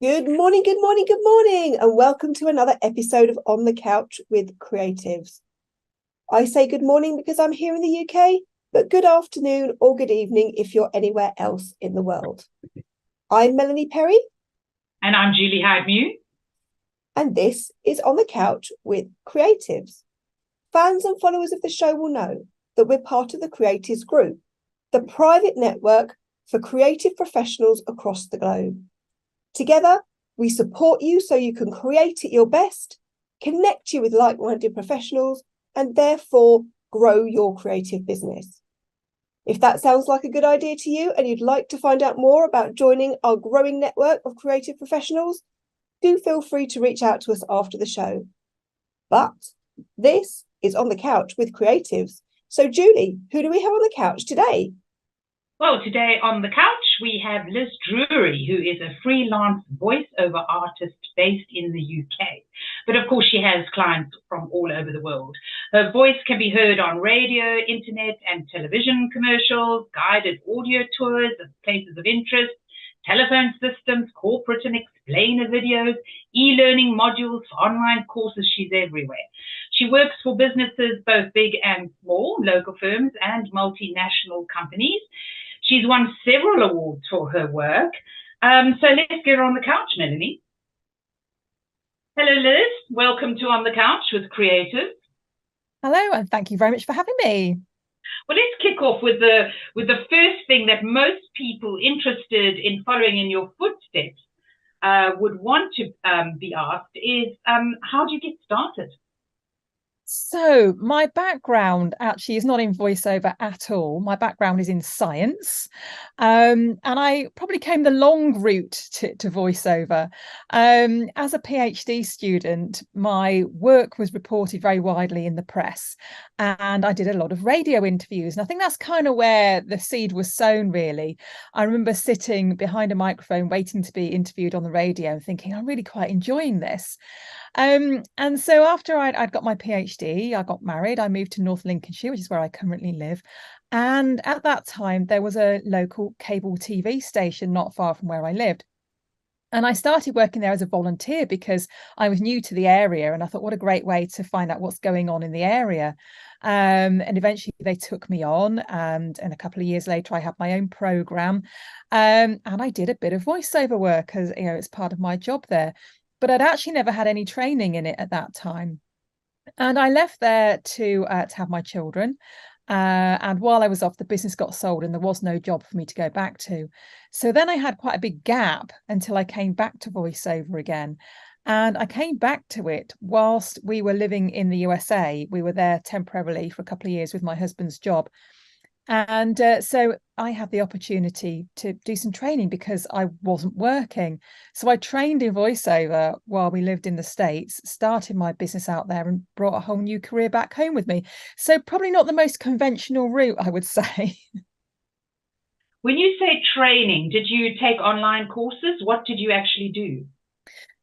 Good morning, good morning, good morning, and welcome to another episode of On the Couch with Creatives. I say good morning because I'm here in the UK, but good afternoon or good evening if you're anywhere else in the world. I'm Melanie Perry. And I'm Julie Hyde-Mew. And this is On the Couch with Creatives. Fans and followers of the show will know that we're part of the Creatives Group, the private network for creative professionals across the globe. Together, we support you so you can create at your best, connect you with like-minded professionals, and therefore grow your creative business. If that sounds like a good idea to you and you'd like to find out more about joining our growing network of creative professionals, do feel free to reach out to us after the show. But this is On the Couch with Creatives. So, Julie, who do we have on the couch today? Well, today on the couch, we have Liz Drury, who is a freelance voiceover artist based in the UK. But of course, she has clients from all over the world. Her voice can be heard on radio, internet, and television commercials, guided audio tours of places of interest, telephone systems, corporate and explainer videos, e-learning modules, online courses. She's everywhere. She works for businesses, both big and small, local firms and multinational companies. She's won several awards for her work. So let's get her on the couch, Melanie. Hello, Liz. Welcome to On the Couch with Creatives. Hello, and thank you very much for having me. Well, let's kick off with the first thing that most people interested in following in your footsteps would want to be asked is, how do you get started? So my background actually is not in voiceover at all. My background is in science. And I probably came the long route to voiceover. As a PhD student, my work was reported very widely in the press. And I did a lot of radio interviews. And I think that's kind of where the seed was sown, really. I remember sitting behind a microphone waiting to be interviewed on the radio and thinking, I'm really quite enjoying this. And so after I'd got my PhD, I got married, I moved to North Lincolnshire, which is where I currently live. And at that time, there was a local cable TV station not far from where I lived. And I started working there as a volunteer because I was new to the area. And I thought, what a great way to find out what's going on in the area. And eventually they took me on. And a couple of years later, I had my own program. And I did a bit of voiceover work as, you know, it's part of my job there. But I'd actually never had any training in it at that time. And I left there to have my children. And while I was off, the business got sold and there was no job for me to go back to. So then I had quite a big gap until I came back to voiceover again. And I came back to it whilst we were living in the USA. We were there temporarily for a couple of years with my husband's job. And so I had the opportunity to do some training because I wasn't working. So I trained in voiceover while we lived in the States, started my business out there and brought a whole new career back home with me. So probably not the most conventional route, I would say. When you say training, did you take online courses? What did you actually do?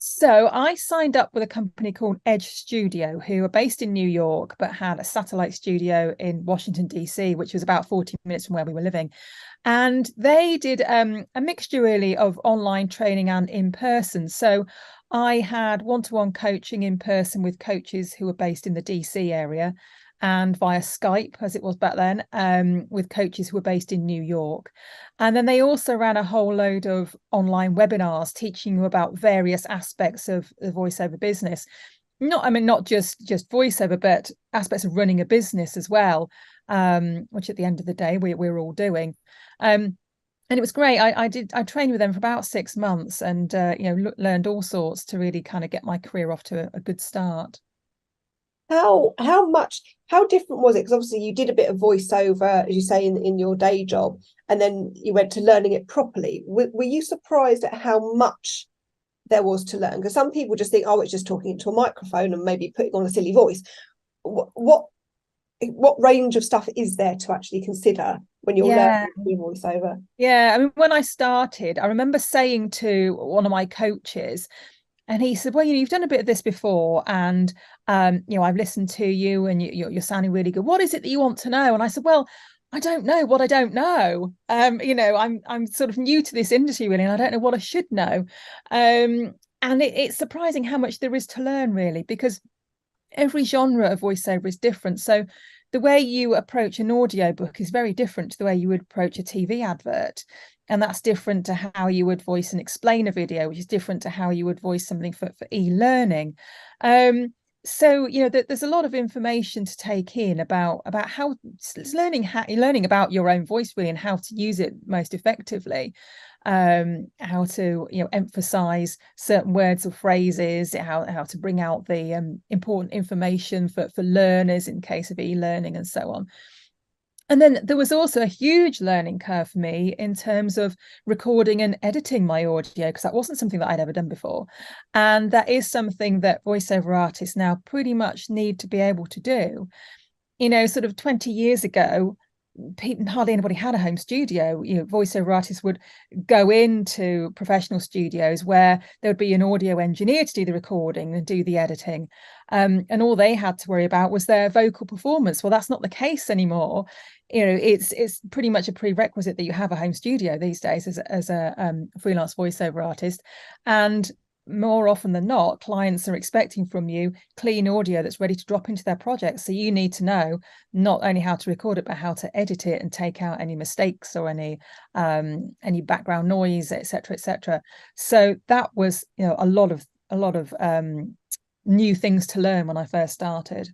So I signed up with a company called Edge Studio, who are based in New York, but had a satellite studio in Washington, D.C., which was about 40 minutes from where we were living. And they did a mixture really of online training and in person. So I had one-to-one coaching in person with coaches who were based in the DC area and via Skype, as it was back then, with coaches who were based in New York. And then they also ran a whole load of online webinars teaching you about various aspects of the voiceover business. Not just voiceover, but aspects of running a business as well, which at the end of the day, we're all doing. And it was great. I trained with them for about 6 months and, learned all sorts to really kind of get my career off to a good start. How different was it? Because obviously you did a bit of voiceover, as you say, in your day job, and then you went to learning it properly. Were you surprised at how much there was to learn? Because some people just think, oh, it's just talking into a microphone and maybe putting on a silly voice. What range of stuff is there to actually consider when you're learning voiceover? Yeah, I mean, when I started, I remember saying to one of my coaches, and he said, well, you've done a bit of this before, and I've listened to you, and you're sounding really good. What is it that you want to know? And I said, well, I don't know what I don't know. I'm sort of new to this industry really, and I don't know what I should know. And it's surprising how much there is to learn really, because every genre of voiceover is different. So the way you approach an audiobook is very different to the way you would approach a TV advert. And that's different to how you would voice and explain a video, which is different to how you would voice something for e-learning. So there's a lot of information to take in about how learning about your own voice really, and how to use it most effectively, how to emphasize certain words or phrases, how to bring out the important information for learners in case of e-learning and so on. And then there was also a huge learning curve for me in terms of recording and editing my audio, because that wasn't something that I'd ever done before. And that is something that voiceover artists now pretty much need to be able to do. Sort of 20 years ago, hardly anybody had a home studio. Voiceover artists would go into professional studios where there would be an audio engineer to do the recording and do the editing, and all they had to worry about was their vocal performance. Well, that's not the case anymore. It's pretty much a prerequisite that you have a home studio these days as a freelance voiceover artist, and more often than not, clients are expecting from you clean audio that's ready to drop into their projects. So you need to know not only how to record it, but how to edit it and take out any mistakes or any background noise, etc., etc. So that was a lot of new things to learn when I first started.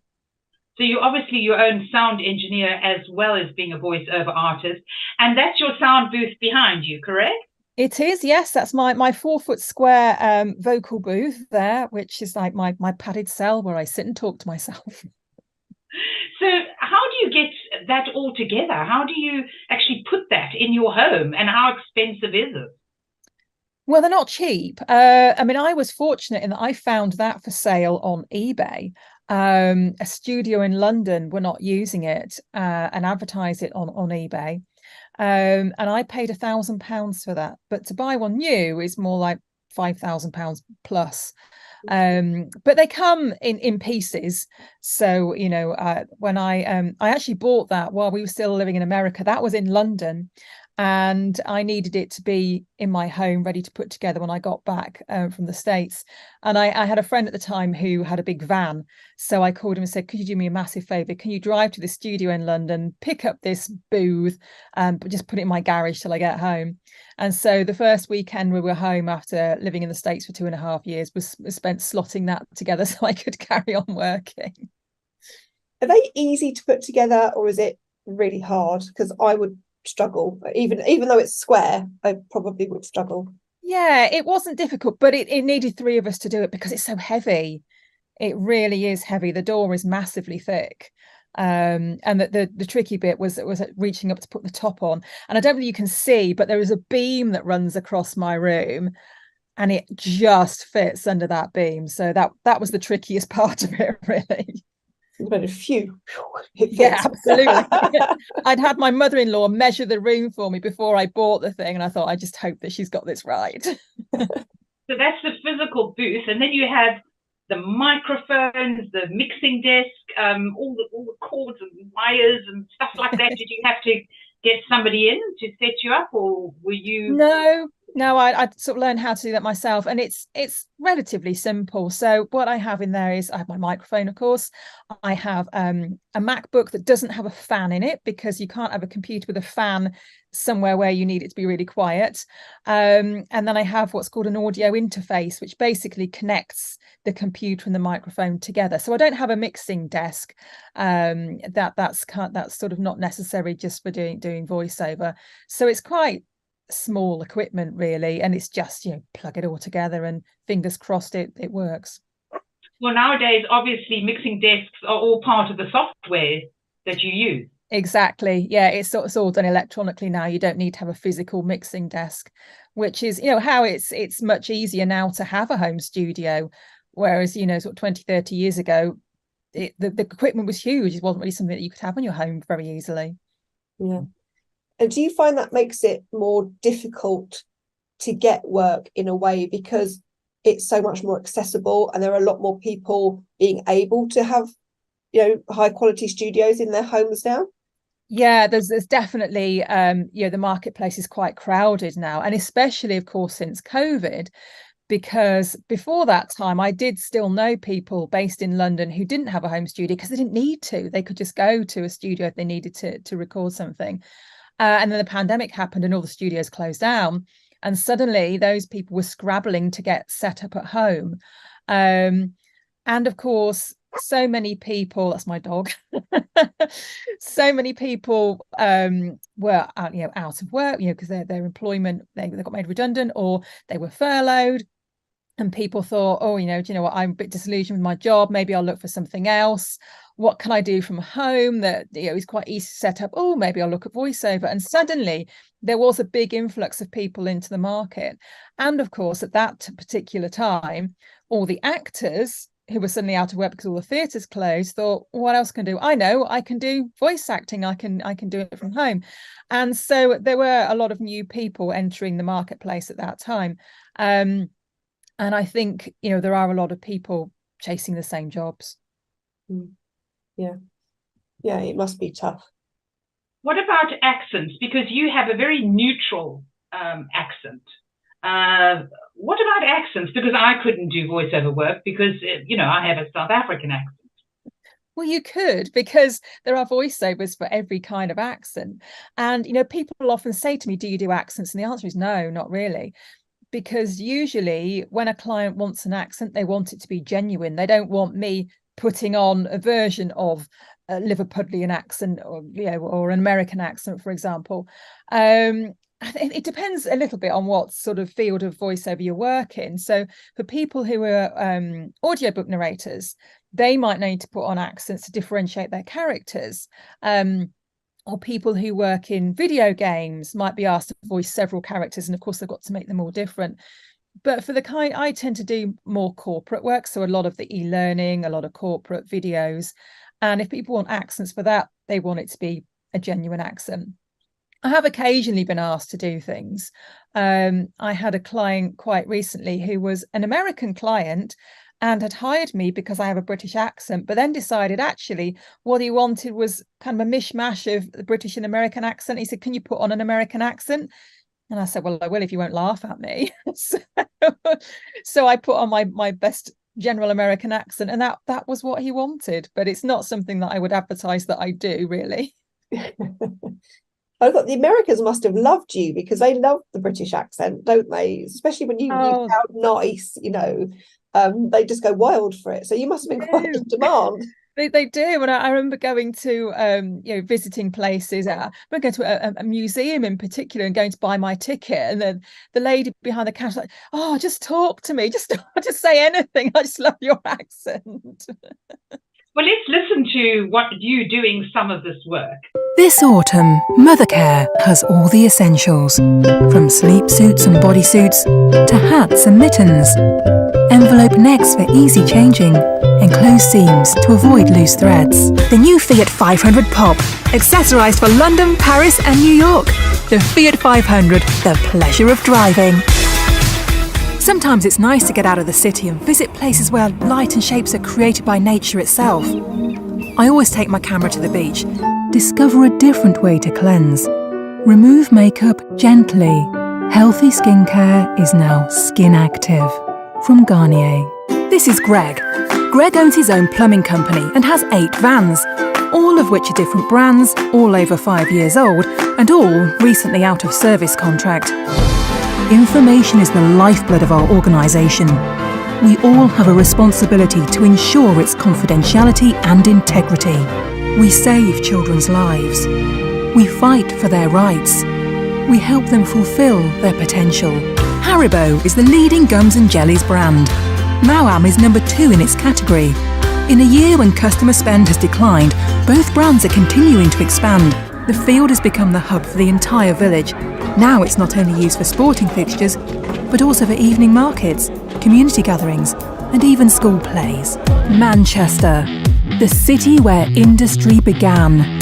So you're obviously your own sound engineer as well as being a voiceover artist, and that's your sound booth behind you, correct? It is, yes. That's my 4-foot square vocal booth there, which is like my padded cell where I sit and talk to myself. So how do you get that all together? How do you actually put that in your home, and how expensive is it? Well, they're not cheap. I mean, I was fortunate in that I found that for sale on eBay. A studio in London were not using it and advertise it on eBay. And I paid £1,000 for that, but to buy one new is more like £5,000 plus. But they come in pieces. So when I actually bought that while we were still living in America, that was in London, and I needed it to be in my home ready to put together when I got back from the States. And I had a friend at the time who had a big van, so I called him and said, could you do me a massive favor? Can you drive to the studio in London, pick up this booth, but just put it in my garage till I get home? And so the first weekend we were home after living in the States for 2.5 years was spent slotting that together so I could carry on working. Are they easy to put together, or is it really hard? Because I would struggle, even though it's square, I probably would struggle. Yeah, it wasn't difficult, but it needed 3 of us to do it because it's so heavy. It really is heavy. The door is massively thick. And the tricky bit was reaching up to put the top on. And I don't know if you can see, but there is a beam that runs across my room, and it just fits under that beam. So that was the trickiest part of it, really. But a few. Yeah, absolutely. I'd had my mother-in-law measure the room for me before I bought the thing, and I thought, I just hope that she's got this right. So that's the physical booth, and then you have the microphones, the mixing desk, all the cords and wires and stuff like that. Did you have to get somebody in to set you up, or were you? No, I sort of learned how to do that myself, and it's relatively simple. So what I have in there is I have my microphone, of course. I have a MacBook that doesn't have a fan in it, because you can't have a computer with a fan somewhere where you need it to be really quiet. And then I have what's called an audio interface, which basically connects the computer and the microphone together. So I don't have a mixing desk. That's sort of not necessary just for doing voiceover. So it's quite small equipment really, and it's just plug it all together and fingers crossed it works. Well, nowadays obviously mixing desks are all part of the software that you use. Exactly, yeah, it's all done electronically now. You don't need to have a physical mixing desk, which is how it's much easier now to have a home studio, whereas sort of 20-30 years ago the equipment was huge. It wasn't really something that you could have in your home very easily. Yeah. And do you find that makes it more difficult to get work in a way, because it's so much more accessible and there are a lot more people being able to have high quality studios in their homes now? Yeah, there's definitely, the marketplace is quite crowded now, and especially, of course, since COVID, because before that time, I did still know people based in London who didn't have a home studio because they didn't need to. They could just go to a studio if they needed to record something. And then the pandemic happened and all the studios closed down. And suddenly those people were scrabbling to get set up at home. And of course, so many people, that's my dog, so many people were out of work, because their employment, they got made redundant or they were furloughed. And people thought, oh, do you know what, I'm a bit disillusioned with my job. Maybe I'll look for something else. What can I do from home that is quite easy to set up? Oh, maybe I'll look at voiceover. And suddenly there was a big influx of people into the market. And of course, at that particular time, all the actors who were suddenly out of work because all the theatres closed thought, what else can I do? I know I can do voice acting. I can do it from home. And so there were a lot of new people entering the marketplace at that time. And I think, there are a lot of people chasing the same jobs. Yeah, it must be tough. What about accents? Because you have a very neutral accent. What about accents? Because I couldn't do voiceover work because, I have a South African accent. Well, you could, because there are voiceovers for every kind of accent. And, people often say to me, do you do accents? And the answer is no, not really. Because usually when a client wants an accent, they want it to be genuine. They don't want me putting on a version of a Liverpudlian accent or an American accent, for example. It depends a little bit on what sort of field of voiceover you work in. So for people who are audiobook narrators, they might need to put on accents to differentiate their characters. Or people who work in video games might be asked to voice several characters. And of course, they've got to make them all different. But for the kind, I tend to do more corporate work. So a lot of the e-learning, a lot of corporate videos. And if people want accents for that, they want it to be a genuine accent. I have occasionally been asked to do things. I had a client quite recently who was an American client and had hired me because I have a British accent, but then decided actually what he wanted was kind of a mishmash of the British and American accent. He said, can you put on an American accent? And I said, well, I will if you won't laugh at me. So I put on my best general American accent, and that was what he wanted. But it's not something that I would advertise that I do, really. I thought the Americans must have loved you because they love the British accent, don't they? Especially when you sound nice, they just go wild for it. So you must have been quite in demand. They do. And I remember going to, visiting places. I remember going to a museum in particular and going to buy my ticket. And then the lady behind the counter like, oh, just talk to me. Just say anything. I just love your accent. Well, let's listen to what you doing some of this work. This autumn, Mothercare has all the essentials, from sleep suits and bodysuits to hats and mittens. Envelope necks for easy changing, enclosed seams to avoid loose threads. The new Fiat 500 Pop, accessorised for London, Paris and New York. The Fiat 500, the pleasure of driving. Sometimes it's nice to get out of the city and visit places where light and shapes are created by nature itself. I always take my camera to the beach. Discover a different way to cleanse. Remove makeup gently. Healthy skincare is now Skin Active. From Garnier. This is Greg. Greg owns his own plumbing company and has 8 vans, all of which are different brands, all over 5 years old, and all recently out of service contract. Information is the lifeblood of our organisation. We all have a responsibility to ensure its confidentiality and integrity. We save children's lives. We fight for their rights. We help them fulfil their potential. Haribo is the leading gums and jellies brand. Mawam is number 2 in its category. In a year when customer spend has declined, both brands are continuing to expand. The field has become the hub for the entire village. Now it's not only used for sporting fixtures, but also for evening markets, community gatherings, and even school plays. Manchester, the city where industry began,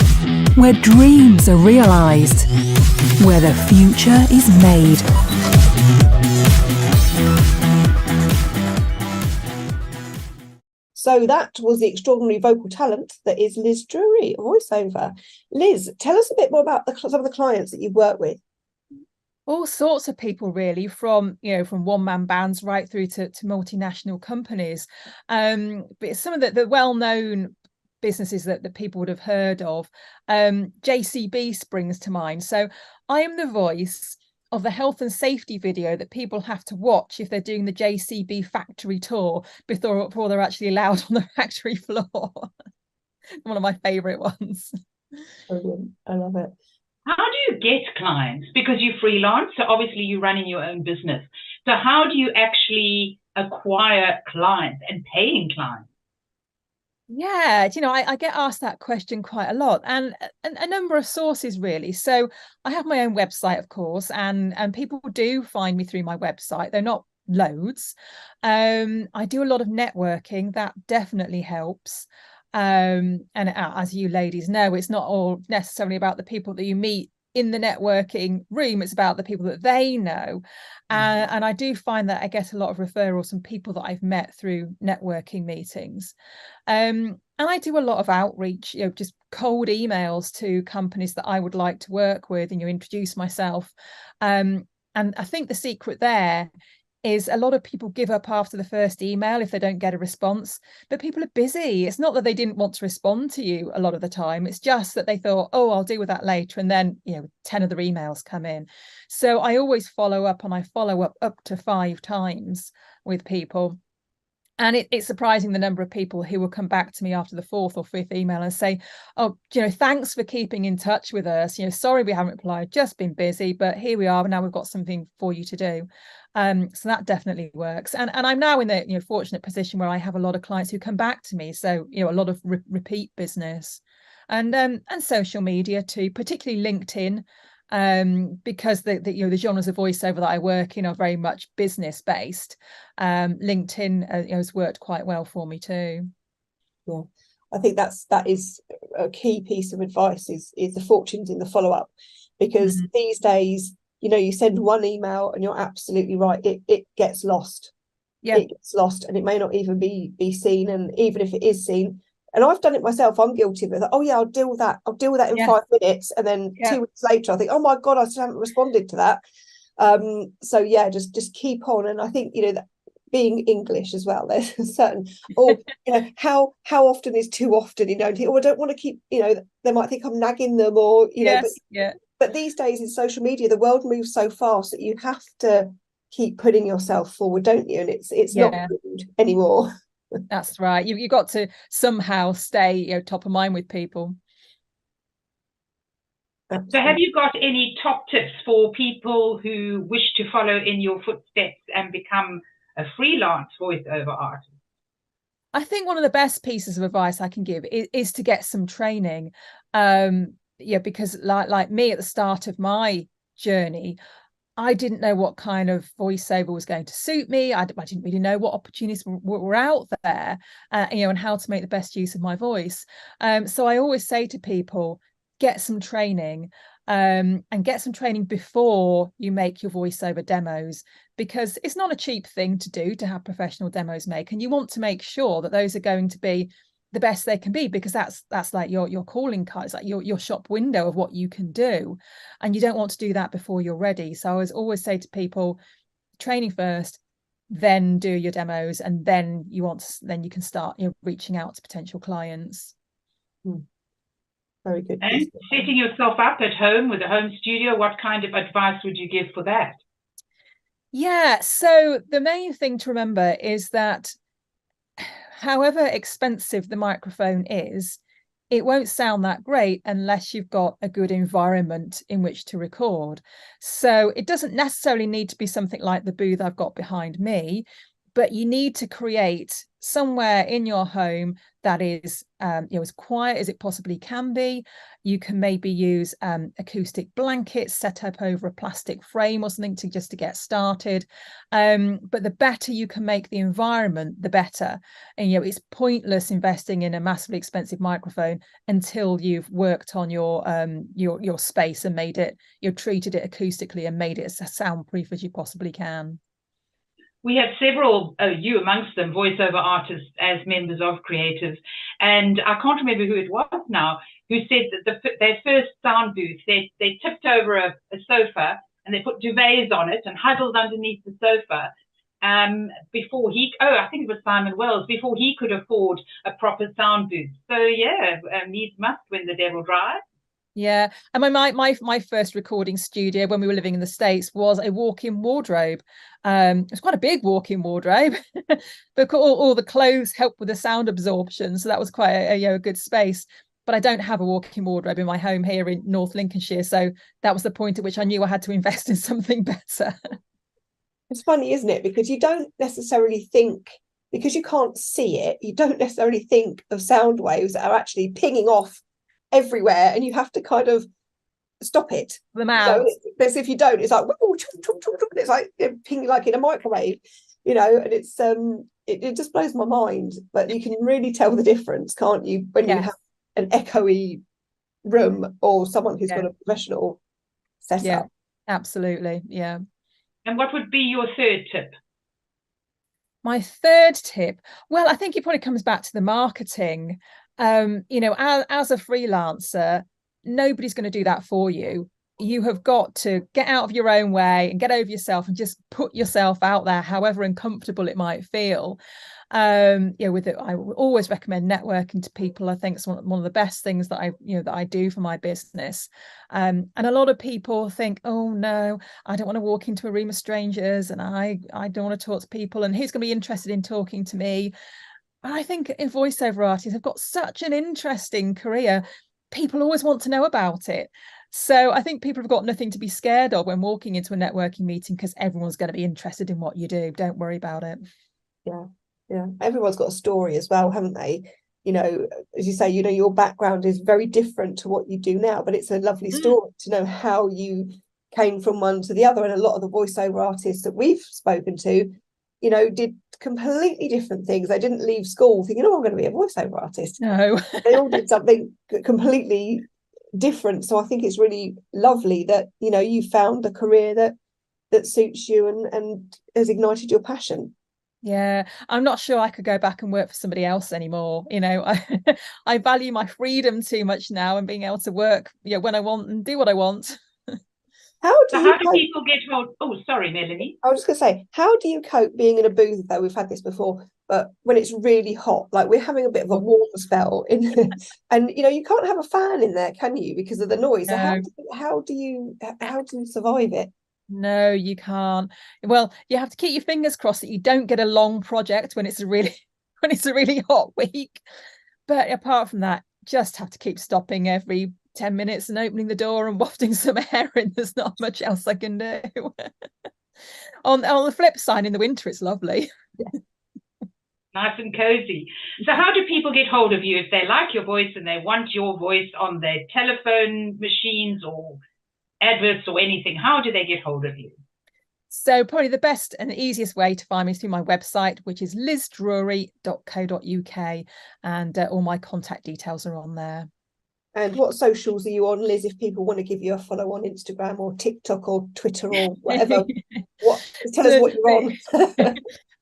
where dreams are realised, where the future is made. So So that was the extraordinary vocal talent that is Liz Drury, voiceover. Liz, tell us a bit more about some of the clients that you've worked with. All sorts of people, really, from from one-man bands right through to multinational companies. But some of the well-known businesses that people would have heard of, JCB springs to mind. So I am the voice of the health and safety video that people have to watch if they're doing the JCB factory tour before they're actually allowed on the factory floor. One of my favorite ones. Brilliant. I love it. How do you get clients? Because you freelance, so obviously you're running your own business. So how do you actually acquire clients and paying clients? Yeah, I get asked that question quite a lot, and a number of sources, really. So I have my own website, of course, and people do find me through my website. They're not loads. I do a lot of networking. That definitely helps. And as you ladies know, it's not all necessarily about the people that you meet in the networking room. It's about the people that they know. And I do find that I get a lot of referrals from people that I've met through networking meetings. And I do a lot of outreach, just cold emails to companies that I would like to work with, and introduce myself. And I think the secret there is a lot of people give up after the first email if they don't get a response, but people are busy. It's not that they didn't want to respond to you a lot of the time. It's just that they thought, oh, I'll deal with that later. And then, 10 other emails come in. So I always follow up, and I follow up to 5 times with people. And it's surprising the number of people who will come back to me after the 4th or 5th email and say, oh, thanks for keeping in touch with us. Sorry we haven't replied, just been busy, but here we are. Now we've got something for you to do. So that definitely works. And I'm now in the fortunate position where I have a lot of clients who come back to me. So, a lot of repeat business, and social media too, particularly LinkedIn. Because the genres of voiceover that I work in are very much business based. LinkedIn has worked quite well for me too. Yeah, I think that is a key piece of advice is the fortunes in the follow-up, because these days, you send one email and you're absolutely right, it gets lost. Yeah, it gets lost, and it may not even be seen, and even if it is seen. And I've done it myself. I'm guilty of it. Oh yeah, I'll deal with that in 5 minutes, and then 2 weeks later, I think, oh my god, I still haven't responded to that. So yeah, just keep on. And I think that being English as well, there's a certain how often is too often. I don't want to keep. They might think I'm nagging them, or But these days in social media, the world moves so fast that you have to keep putting yourself forward, don't you? And it's not rude anymore. That's right. You've got to somehow stay top of mind with people. Absolutely. So have you got any top tips for people who wish to follow in your footsteps and become a freelance voiceover artist? I think one of the best pieces of advice I can give is to get some training. Because like me at the start of my journey, I didn't know what kind of voiceover was going to suit me. I didn't really know what opportunities were out there, and how to make the best use of my voice. So I always say to people, get some training, and get some training before you make your voiceover demos, because it's not a cheap thing to do to have professional demos make, and you want to make sure that those are going to be the best they can be, because that's like your calling card. It's like your shop window of what you can do, and you don't want to do that before you're ready. So I always say to people, training first, then do your demos, and then you can start reaching out to potential clients. Very good. And setting yourself up at home with a home studio, what kind of advice would you give for that? Yeah, so the main thing to remember is that however expensive the microphone is, it won't sound that great unless you've got a good environment in which to record. So it doesn't necessarily need to be something like the booth I've got behind me, but you need to create somewhere in your home that is as quiet as it possibly can be. You can maybe use acoustic blankets set up over a plastic frame or something to get started. But the better you can make the environment, the better. And it's pointless investing in a massively expensive microphone until you've worked on your space and treated it acoustically and made it as soundproof as you possibly can. We have several, you amongst them, voiceover artists as members of Creatives. And I can't remember who it was now, who said that their first sound booth, they tipped over a sofa and they put duvets on it and huddled underneath the sofa before I think it was Simon Wells, before he could afford a proper sound booth. So yeah, needs must when the devil drives. Yeah, and my first recording studio when we were living in the States was a walk-in wardrobe. It was quite a big walk-in wardrobe, but all the clothes helped with the sound absorption, so that was quite a good space. But I don't have a walk-in wardrobe in my home here in North Lincolnshire, so that was the point at which I knew I had to invest in something better. It's funny, isn't it? Because you don't necessarily think, because you can't see it, you don't necessarily think of sound waves that are actually pinging off everywhere, and you have to kind of stop it. Them out. Because if you don't, it's like it's like pinging like in a microwave, and it's it just blows my mind. But you can really tell the difference, can't you, when you have an echoey room or someone who's got a professional setup. Yeah, absolutely. Yeah. And what would be your third tip? My third tip, well, I think it probably comes back to the marketing. As a freelancer, nobody's going to do that for you. You have got to get out of your own way and get over yourself and just put yourself out there, however uncomfortable it might feel. With it, I always recommend networking to people. I think it's one of the best things that I do for my business. And a lot of people think, oh no, I don't want to walk into a room of strangers, and I don't want to talk to people, and who's going to be interested in talking to me? I think voiceover artists have got such an interesting career. People always want to know about it. So I think people have got nothing to be scared of when walking into a networking meeting, because everyone's going to be interested in what you do. Don't worry about it. Yeah. Everyone's got a story as well, haven't they? As you say, your background is very different to what you do now, but it's a lovely story to know how you came from one to the other. And a lot of the voiceover artists that we've spoken to, did completely different things. They didn't leave school thinking, oh, I'm going to be a voiceover artist. No. They all did something completely different. So I think it's really lovely that, you found a career that suits you and has ignited your passion. Yeah, I'm not sure I could go back and work for somebody else anymore. I value my freedom too much now, and being able to work when I want and do what I want. How do people get hold? Oh, sorry, Melanie. I was just going to say, how do you cope being in a booth, though? We've had this before, but when it's really hot, like we're having a bit of a warm spell, and you can't have a fan in there, can you, because of the noise? So how do you survive it? No, you can't. Well, you have to keep your fingers crossed that you don't get a long project when it's a really hot week. But apart from that, just have to keep stopping every 10 minutes and opening the door and wafting some air in. There's not much else I can do. On the flip side, in the winter, it's lovely. Nice and cozy. So how do people get hold of you if they like your voice and they want your voice on their telephone machines or adverts or anything? How do they get hold of you? So probably the best and easiest way to find me is through my website, which is lizdrury.co.uk, and all my contact details are on there. And what socials are you on, Liz, if people want to give you a follow on Instagram or TikTok or Twitter or whatever? Tell us what you're on.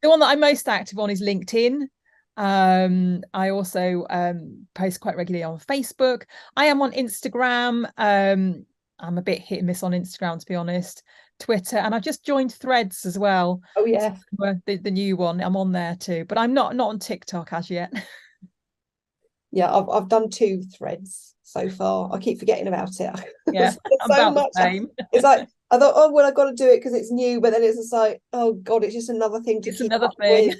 The one that I'm most active on is LinkedIn. I also post quite regularly on Facebook. I am on Instagram. I'm a bit hit and miss on Instagram, to be honest. Twitter, and I've just joined Threads as well. Oh yeah, the new one. I'm on there too, but I'm not on TikTok as yet. Yeah, I've done 2 Threads so far. I keep forgetting about it. Yeah, so much. It's like I thought, oh well, I've got to do it because it's new, but then it's just like, oh god, it's just another thing to keep up with.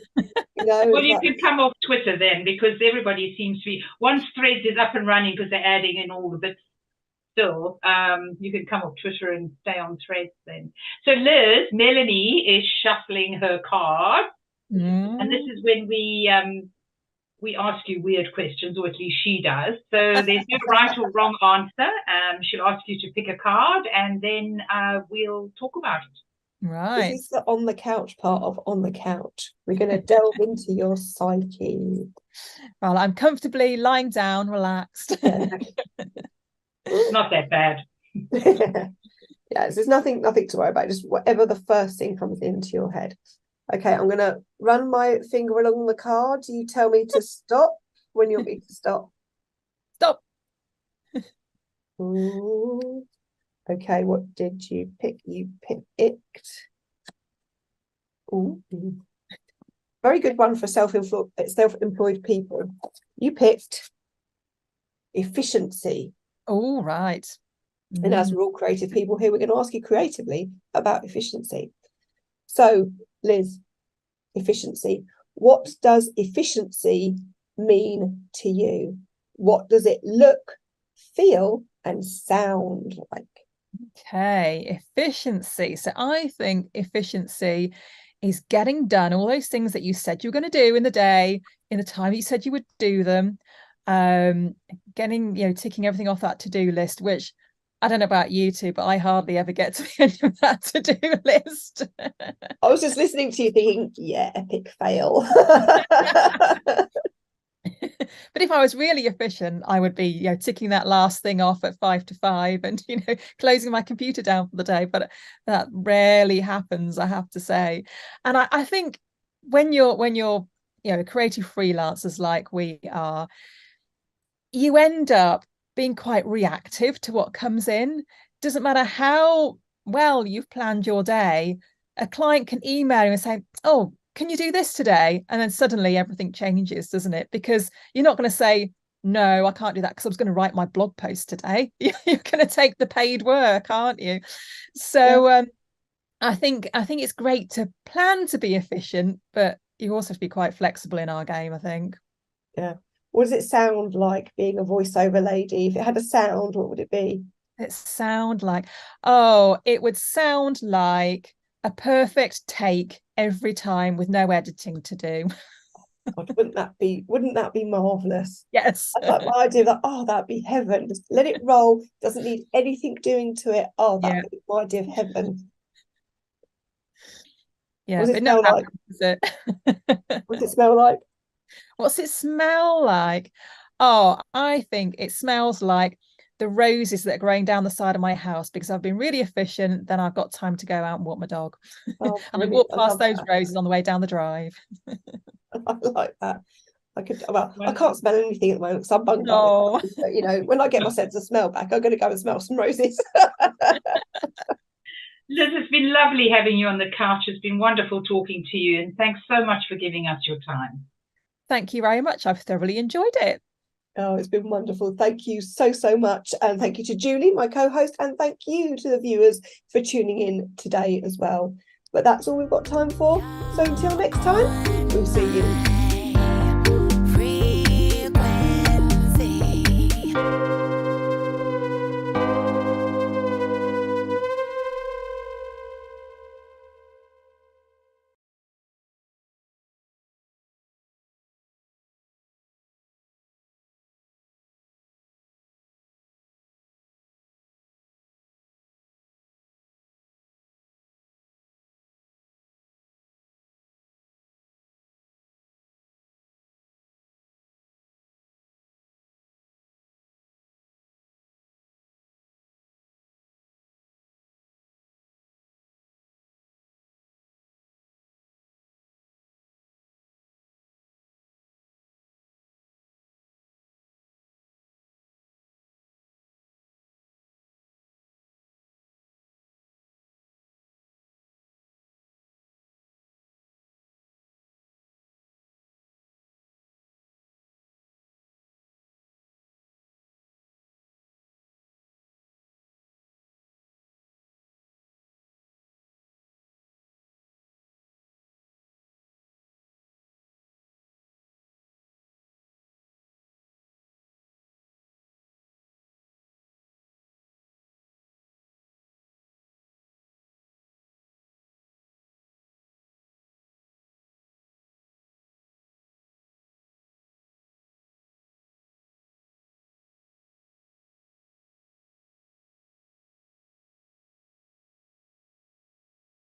Well, you can come off Twitter then, because everybody seems to be, once Threads is up and running, because they're adding in all the bits. Still, you can come off Twitter and stay on Threads then. So Liz, Melanie is shuffling her cards, and this is when we ask you weird questions, or at least she does. So there's no right or wrong answer. She'll ask you to pick a card, and then we'll talk about it. Right. This is the on the couch part of On the Couch. We're going to delve into your psyche. Well, I'm comfortably lying down, relaxed. Not that bad. Yeah, there's nothing to worry about. Just whatever the first thing comes into your head. Okay, I'm going to run my finger along the card. You tell me to stop when you want me to stop. Stop. Ooh. Okay, what did you pick? You picked. Ooh. Very good one for self-employed people. You picked efficiency. All right. And as we're all creative people here, we're going to ask you creatively about efficiency. So, Liz, efficiency. What does efficiency mean to you? What does it look, feel, and sound like? Okay, efficiency. So I think efficiency is getting done all those things that you said you were going to do in the day, in the time you said you would do them, ticking everything off that to-do list, which I don't know about you two, but I hardly ever get to the end of that to-do list. I was just listening to you thinking, yeah, epic fail. But if I was really efficient, I would be, ticking that last thing off at 5 to 5 and, closing my computer down for the day. But that rarely happens, I have to say. And I think when you're, creative freelancers like we are, you end up being quite reactive to what comes in. Doesn't matter how well you've planned your day, a client can email you and say, oh, can you do this today? And then suddenly everything changes, doesn't it? Because you're not going to say, no, I can't do that because I was going to write my blog post today. You're going to take the paid work, aren't you? So yeah. I think it's great to plan to be efficient, but you also have to be quite flexible in our game, I think. Yeah. What does it sound like being a voiceover lady? If it had a sound, what would it be? It would sound like a perfect take every time with no editing to do. God, wouldn't that be marvelous? Yes. I like my idea that, that'd be heaven. Just let it roll. Doesn't need anything doing to it. That'd be my idea of heaven. Yeah. What does it smell like? What's it smell like? What's it smell like? Oh, I think it smells like the roses that are growing down the side of my house because I've been really efficient. Then I've got time to go out and walk my dog. And I walk past those roses on the way down the drive. I like that. I can't smell anything at the moment because I'm bunged No. up. But, when I get my sense of smell back, I'm going to go and smell some roses. Liz, it's been lovely having you on the couch. It's been wonderful talking to you. And thanks so much for giving us your time. Thank you very much. I've thoroughly enjoyed it. Oh, it's been wonderful. Thank you so much. And thank you to Julie, my co-host, and thank you to the viewers for tuning in today as well. But that's all we've got time for. So until next time, we'll see you.